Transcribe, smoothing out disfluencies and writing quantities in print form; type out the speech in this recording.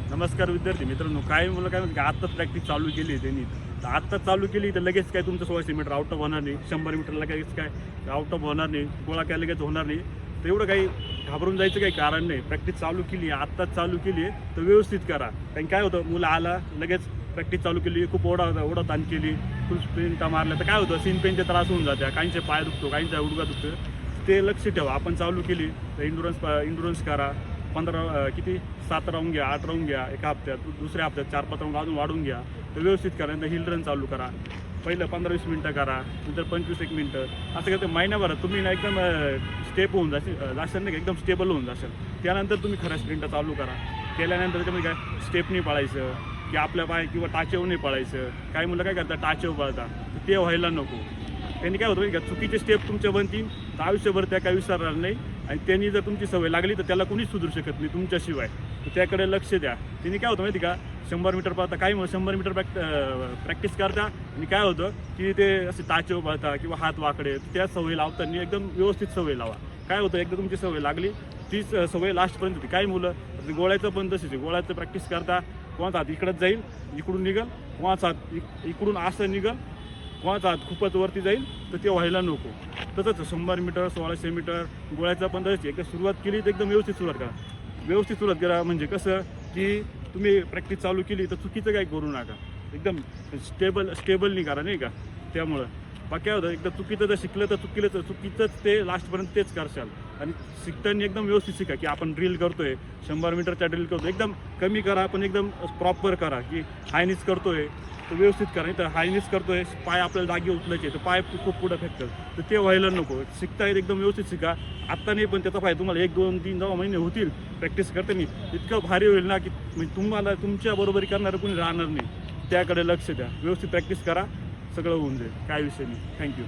नमस्कार विद्यार्थी मित्रांनो, काही मुलं काय म्हणतात आत्ताच प्रॅक्टिस चालू केली आहे त्यांनी, तर आत्ताच चालू केली तर लगेच काय तुमचं 1600 मीटर आउट ऑफ होणार नाही, 100 मीटरला लगेच काय आउट ऑफ होणार नाही, गोळा काय लगेच होणार नाही. तर एवढं काही घाबरून जायचं काही कारण नाही. प्रॅक्टिस चालू केली आहे, आत्ताच चालू केली आहे तर व्यवस्थित करा. कारण काय होतं, मुलं आला लगेच प्रॅक्टिस चालू केली, खूप ओढाताण केली, फुल स्प्रिंटा मारल्या तर काय होतं, सीन पेनचे त्रास होऊन जाते, काहींचे पाय दुखतो, काहींचा गुडघा दुखतो. ते लक्ष ठेवा. आपण चालू केली तर इंडुरन्स करा. 7 राऊंड घ्या, 8 राऊंड घ्या एका हप्त्यात, दुसऱ्या हप्त्यात 4-5 राऊंड अजून वाढून घ्या. तर व्यवस्थित करा. नंतर हिल रन चालू करा. पहिलं 15-20 मिनटं करा, नंतर 25-1 मिनटं, असं करते महिन्याभरात तुम्ही ना एकदम स्टेप होऊन जाशाल नाही का, एकदम स्टेबल होऊन जाशाल. त्यानंतर तुम्ही खऱ्या स्प्रिंटा चालू करा. केल्यानंतर त्याच्यामध्ये काय स्टेप नाही पळायचं की आपल्या पाय किंवा टाचेव नाही पळायचं. काही मुलं काय करतात, टाचेव पळतात, ते व्हायला नको. त्यांनी काय होतं का, चुकीचे स्टेप तुमच्या बनतील तर आयुष्यभर त्या काय विसरणार नाही. आणि त्यांनी जर तुमची सवय लागली तर त्याला कोणीच सुधरू शकत नाही तुमच्याशिवाय. तर त्याकडे लक्ष द्या. त्यांनी काय होतं माहिती का, 100 मीटर पळता, काही 100 मीटर प्रॅक्टिस करता आणि काय होतं की ते असे टाचेव पळता किंवा हात वाकडे, त्या सवय लावताना एकदम व्यवस्थित सवय लावा. काय होतं, एकदा तुमची सवय लागली तीच सवय लास्टपर्यंत होती. काही मुलं गोळ्याचं पण तसेच, गोळ्याचं प्रॅक्टिस करता, कोणाचा हात इकडंच जाईल, इकडून निघल, कोणाचा हात इकडून असं निघल, कोणाचा हात खूपच वरती जाईल, तर ते व्हायला नको. तसंच 100 मीटर 1600 मीटर गोळ्याचा पण तसंच. एकदा सुरुवात केली तर एकदम व्यवस्थित सुरुवात करा. व्यवस्थित सुरुवात करा म्हणजे कसं की तुम्ही प्रॅक्टिस चालू केली तर चुकीचं काही करू नका. एकदम स्टेबल नाही करा नाही का. त्यामुळं बाकी काय होतं, एकदा चुकीचं जर शिकलं तर चुकीचंच ते लास्टपर्यंत तेच करशाल. आणि शिकताना एकदम व्यवस्थित शिका की आपण ड्रिल करतोय, 100 मीटरचा ड्रिल करतोय, एकदम कमी करा पण एकदम प्रॉपर करा. की हायनीच करतोय तर व्यवस्थित करा. नाही तर हायनीच करतोय, पाय आपल्याला जागी उचलायचे तर पाय खूप पुढं फेकतात, तर ते व्हायला नको. शिकता येत एकदम व्यवस्थित शिका. आत्ता नाही पण त्याचा फायदा तुम्हाला 1, 2, 3 जेव्हा महिने होतील प्रॅक्टिस करताना इतकं भारी होईल ना की म्हणजे तुम्हाला तुमच्या बरोबरी करणारं कोणी राहणार नाही. त्याकडे लक्ष द्या. व्यवस्थित प्रॅक्टिस करा, सगळं होऊन जाईल, काय विषय नाही. थँक्यू.